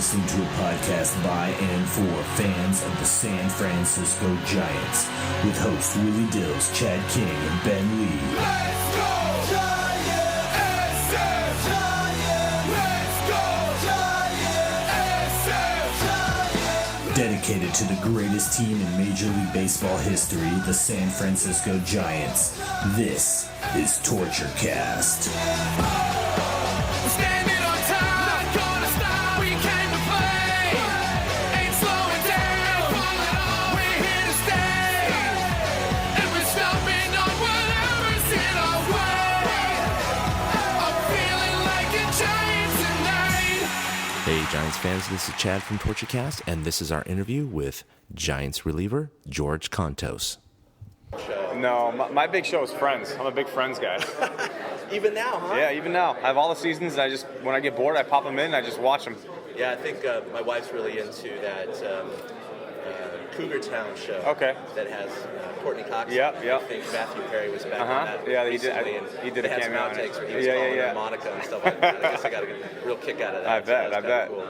listening to a podcast by and for fans of the San Francisco Giants with hosts Willie Dills, Chad King, and Ben Lee. Let's go Giants! SF Giants! Let's go Giants! SF Giants! Dedicated to the greatest team in Major League Baseball history, the San Francisco Giants. This is Torture Cast. Giants fans, this is Chad from TortureCast, and this is our interview with Giants reliever George Kontos. No, my big show is Friends. I'm a big Friends guy. Even now, huh? Yeah, even now. I have all the seasons. When I get bored, I pop them in and I just watch them. Yeah, I think my wife's really into that Cougar Town show. Okay. That has Courtney Cox. Yep. I think Matthew Perry was back on that. Yeah, recently, he did a cameo on it. Outtakes where he was calling her Monica and stuff like that. I guess I got a real kick out of that. I bet. Cool.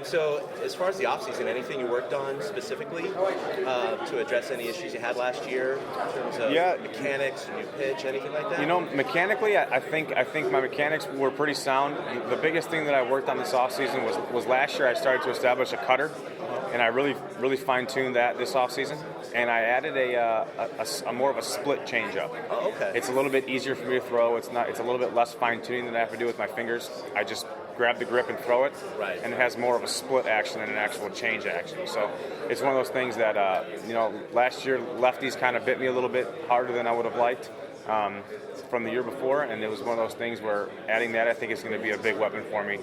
So, as far as the offseason, anything you worked on specifically to address any issues you had last year in terms of mechanics, new pitch, anything like that? You know, mechanically, I think my mechanics were pretty sound. The biggest thing that I worked on this offseason was last year I started to establish a cutter, and I really fine-tuned that this offseason. And I added a more of a split changeup. Oh, okay. It's a little bit easier for me to throw. It's a little bit less fine-tuning than I have to do with my fingers. I just grab the grip and throw it, right. And it has more of a split action than an actual change action. So it's one of those things that, last year lefties kind of bit me a little bit harder than I would have liked from the year before, and it was one of those things where adding that I think is going to be a big weapon for me.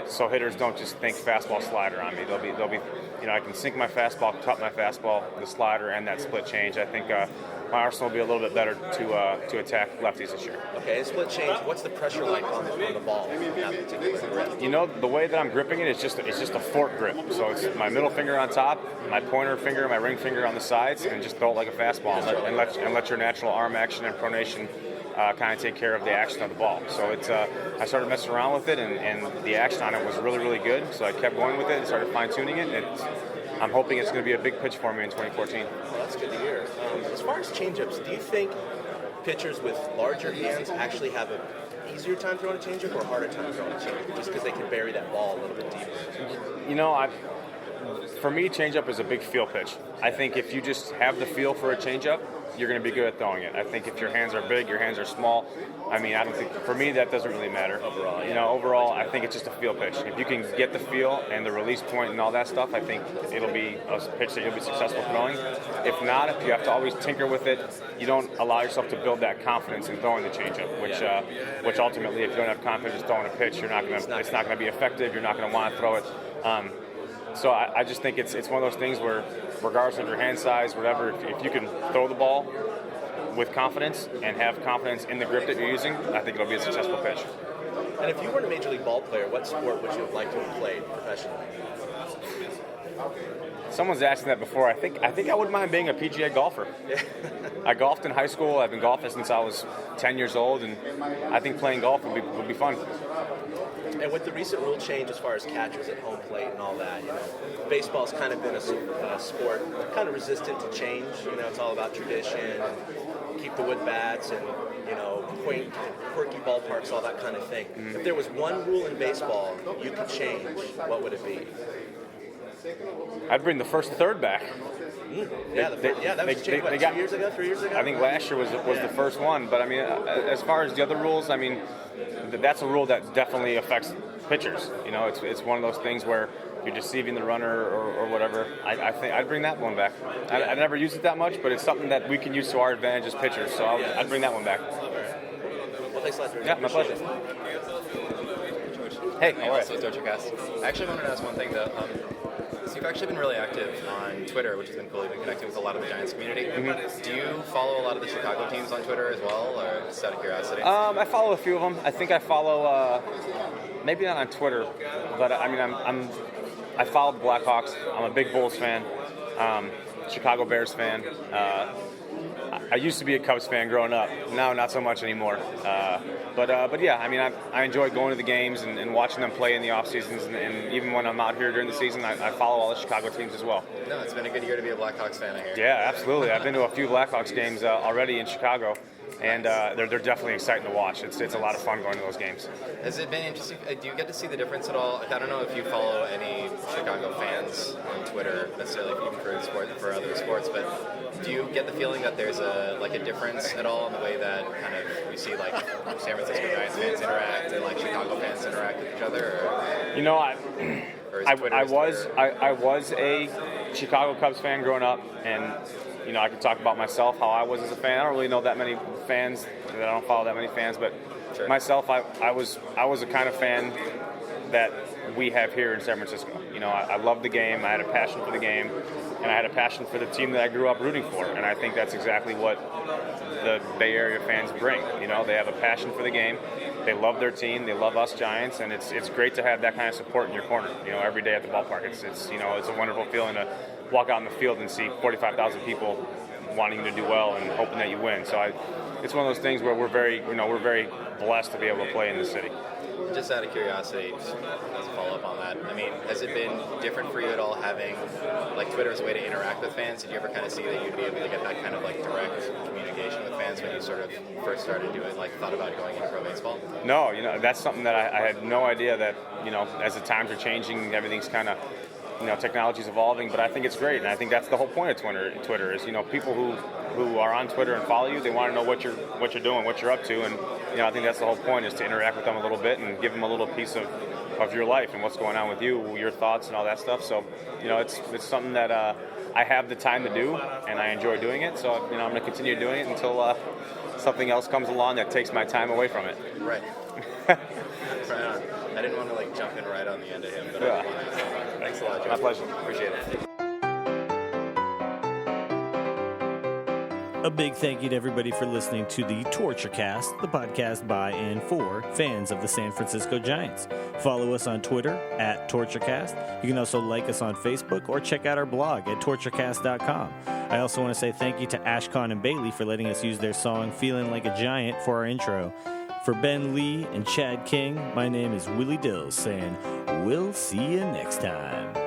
So hitters don't just think fastball slider on me. They'll be I can sink my fastball, cut my fastball, the slider, and that split change. I think my arsenal will be a little bit better to attack lefties this year. Okay, and split change. What's the pressure like on the ball? You know, the way that I'm gripping it is just a fork grip. So it's my middle finger on top, my pointer finger, my ring finger on the sides, and just throw it like a fastball and let your natural arm action and pronation kind of take care of the action of the ball. So it's I started messing around with it, and the action on it was really good. So I kept going with it and started fine-tuning it. I'm hoping it's going to be a big pitch for me in 2014. Well, that's good to hear. As far as changeups, do you think pitchers with larger hands actually have an easier time throwing a changeup or a harder time throwing a changeup, just because they can bury that ball a little bit deeper? You know, for me, changeup is a big feel pitch. I think if you just have the feel for a changeup, you're going to be good at throwing it. I think if your hands are big, your hands are small, I don't think, for me, that doesn't really matter. Overall, yeah. You know, overall, I think it's just a feel pitch. If you can get the feel and the release point and all that stuff, I think it'll be a pitch that you'll be successful throwing. If not, if you have to always tinker with it, you don't allow yourself to build that confidence in throwing the changeup, which ultimately, if you don't have confidence throwing a pitch, it's not going to be effective. You're not going to want to throw it. So I just think it's one of those things where, regardless of your hand size, whatever, if you can throw the ball with confidence and have confidence in the grip that you're using, I think it'll be a successful pitch. And if you weren't a major league ball player, what sport would you have liked to have played professionally? Someone's asked me that before. I think I wouldn't mind being a PGA golfer. I golfed in high school. I've been golfing since I was 10 years old, and I think playing golf would be fun. And with the recent rule change as far as catchers at home plate and all that, baseball's kind of been a sport kind of resistant to change. It's all about tradition, and keep the wood bats, and quirky ballparks, all that kind of thing. If there was one rule in baseball you could change, what would it be? I'd bring the first third back. That was changed, 3 years ago? I think last year was the first one. But, as far as the other rules, that's a rule that definitely affects pitchers. It's one of those things where you're deceiving the runner or whatever. I think I'd bring that one back. I never use it that much, but it's something that we can use to our advantage as pitchers. So I'd bring that one back. Well, thanks a lot. Yeah, my pleasure. Hey, how are you? Also TortureCast. I actually wanted to ask one thing, though. So you've actually been really active on Twitter, which has been cool. You've been connecting with a lot of the Giants community. Mm-hmm. Do you follow a lot of the Chicago teams on Twitter as well, or just out of curiosity? I follow a few of them. I think I follow, maybe not on Twitter, but I follow the Blackhawks. I'm a big Bulls fan, Chicago Bears fan. I used to be a Cubs fan growing up. Now, not so much anymore. But yeah, I mean, I enjoy going to the games and watching them play in the off seasons, and even when I'm out here during the season, I follow all the Chicago teams as well. No, it's been a good year to be a Blackhawks fan, I hear. Yeah, absolutely. I've been to a few Blackhawks games already in Chicago, and they're definitely exciting to watch. It's a lot of fun going to those games. Has it been interesting? Do you get to see the difference at all? I don't know if you follow any Chicago fans on Twitter necessarily, even for other sports, but do you get the feeling that there's a difference at all in the way that kind of we see like San Francisco Giants fans interact and like Chicago fans interact with each other? Or, you know, I was a Chicago Cubs fan growing up, and you know, I can talk about myself, how I was as a fan. I don't really know that many fans. I don't follow that many fans, but sure. Myself, I was a kind of fan that we have here in San Francisco. You know, I loved the game. I had a passion for the game, and I had a passion for the team that I grew up rooting for. And I think that's exactly what the Bay Area fans bring. You know, they have a passion for the game. They love their team. They love us Giants, and it's great to have that kind of support in your corner. You know, every day at the ballpark, it's you know, it's a wonderful feeling to walk out in the field and see 45,000 people wanting to do well and hoping that you win. So it's one of those things where we're very blessed to be able to play in this city. Just out of curiosity, just as a follow-up on that, I mean, has it been different for you at all having, like, Twitter as a way to interact with fans? Did you ever kind of see that you'd be able to get that kind of, like, direct communication with fans when you sort of first started doing, like, thought about going into pro baseball? No, you know, that's something that I had no idea that, you know, as the times are changing, everything's kind of, you know, technology's evolving, but I think it's great, and I think that's the whole point of Twitter is, you know, people who are on Twitter and follow you, they want to know what you're doing, what you're up to, and you know, I think that's the whole point is to interact with them a little bit and give them a little piece of your life and what's going on with you, your thoughts and all that stuff. So, you know, it's something that I have the time to do, and I enjoy doing it. So, you know, I'm going to continue doing it until something else comes along that takes my time away from it. Right. Right on. I didn't want to like jump in right on the end of him, but yeah. Thanks a lot, Joe. My pleasure. Appreciate it. A big thank you to everybody for listening to the TortureCast, the podcast by and for fans of the San Francisco Giants. Follow us on Twitter at TortureCast. You can also like us on Facebook or check out our blog at torturecast.com. I also want to say thank you to Ashcon and Bailey for letting us use their song Feeling Like a Giant for our intro. For Ben Lee and Chad King, my name is Willie Dills saying, we'll see you next time.